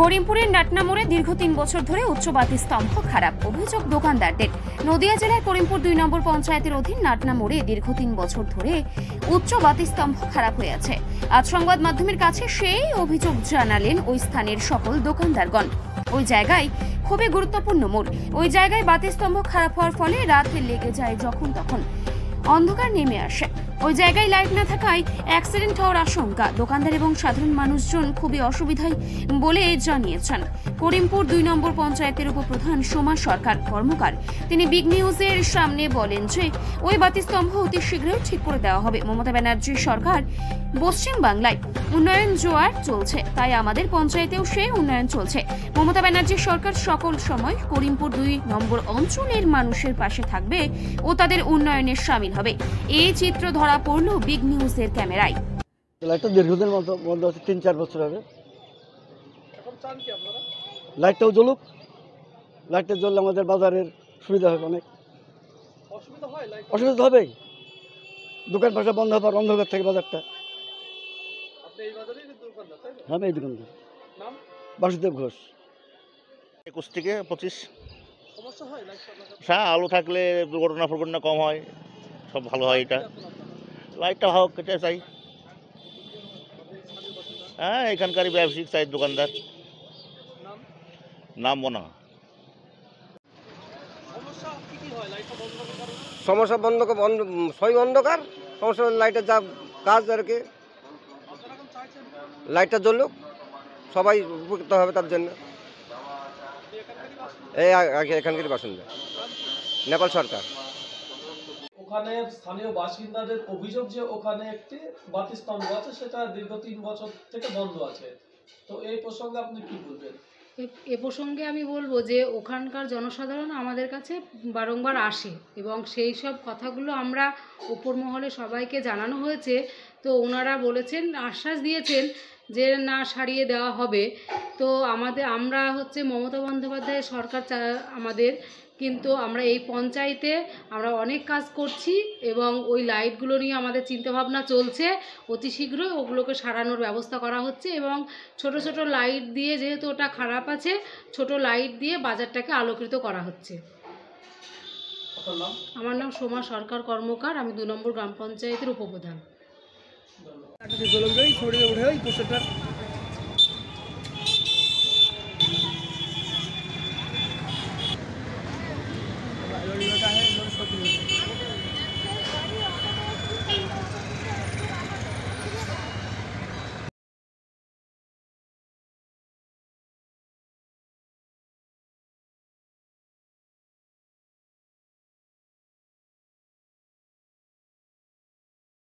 করিমপুরের নাটনা মোড়ে দীর্ঘ ৩ বছর ধরে উচ্চ বাতি স্তম্ভ খারাপ, অভিযোগ দোকানদারদের। নদিয়া জেলার করিমপুর ২ নম্বর পঞ্চায়েতের অধীন নাটনা মোড়ে দীর্ঘ ৩ বছর ধরে উচ্চ বাতি স্তম্ভ খারাপ হয়ে আছে। আজ সংবাদ মাধ্যমের কাছে সেই অভিযোগ জানালেন ওই স্থানের সকল দোকানদারগণ। ওই জায়গায় খুবই গুরুত্বপূর্ণ মোড়, ওই জায়গায় বাতি স্তম্ভ খারাপ হওয়ার ফলে রাতে লেগে যায় যখন তখন, অন্ধকার নেমে আসে। ওই জায়গায় লাইট না থাকায় অ্যাক্সিডেন্ট হওয়ার আশঙ্কা। দোকানদার এবং সাধারণ মানুষজন খুবই অসুবিধায় বলে জানিয়েছেন করিমপুর ২ নম্বর পঞ্চায়েতের উপপ্রধান সোমা সরকার কর্মকার। তিনি বিগ নিউজের সামনে বলেন যে ওই বাতিস্তম্ভ অতি শীঘ্রই ঠিক করে দেওয়া হবে। মমতা ব্যানার্জির সরকার পশ্চিম বাংলায় উন্নয়ন জোয়ার চলছে, তাই আমাদের পঞ্চায়েতেও সেই উন্নয়ন চলছে। মমতা ব্যানার্জির সরকার সকল সময় করিমপুর ২ নম্বর অঞ্চলের মানুষের পাশে থাকবে ও তাদের উন্নয়নে শামিল হবে। এই চিত্র ধরা পড়ল বিগ নিউজের ক্যামেরায়। লাইটটা দীর্ঘদিন মতো বন্ধ আছে, ৩-৪ বছর হবে। এখন চান কি আপনারা? লাইটটাও জ্বলুক, লাইটটা জ্বললে আমাদের বাজারের সুবিধা হবে অনেক। অসুবিধা হবে, দোকান পাশে বন্ধ হবার অন্ধকার থেকে বাজারটা। আমি এই দোকানদার, বাসুদেব ঘোষ। ২১ থেকে ২৫। হ্যাঁ, আলো থাকলে দুর্ঘটনা কম হয়, সব ভালো হয়। এটা লাইটটা ভালো কেটে চাই। হ্যাঁ, এখানকারই ব্যবসায়িক চাই, দোকানদার। নাম বনা সমস্যা সবই অন্ধকার। সমস্যা লাইটের যা কাজ আর কি, লাইটটা জ্বলুক, সবাই উপকৃত হবে তার জন্য। এই এখানকারই বাসিন্দা, নেপাল সরকার। ওখানে স্থানীয় বাসিন্দাদের অভিযোগ যে ওখানে একটি বাতি স্তম্ভ আছে, সেটা দীর্ঘ ৩ বছর থেকে বন্ধ আছে। তো এই প্রসঙ্গে আপনি কি বলবেন? এ প্রসঙ্গে আমি বলবো যে ওখানকার জনসাধারণ আমাদের কাছে বারংবার আসে এবং সেই সব কথাগুলো আমরা উপর মহলে সবাইকে জানানো হয়েছে। তো ওনারা বলেছেন, আশ্বাস দিয়েছেন যে না, সারিয়ে দেওয়া হবে। তো আমরা মমতা বন্দ্যোপাধ্যায়ের সরকার আমাদের, কিন্তু আমরা এই পঞ্চায়েতে আমরা অনেক কাজ করছি এবং ওই লাইটগুলো নিয়ে আমাদের চিন্তাভাবনা চলছে। অতি শীঘ্রই ওগুলোকে সারানোর ব্যবস্থা করা হচ্ছে এবং ছোট ছোট লাইট দিয়ে, যেহেতু ওটা খারাপ আছে, ছোট লাইট দিয়ে বাজারটাকে আলোকিত করা হচ্ছে। আমার নাম সোমা সরকার কর্মকার, আমি ২ নম্বর গ্রাম পঞ্চায়েতের উপপ্রধান।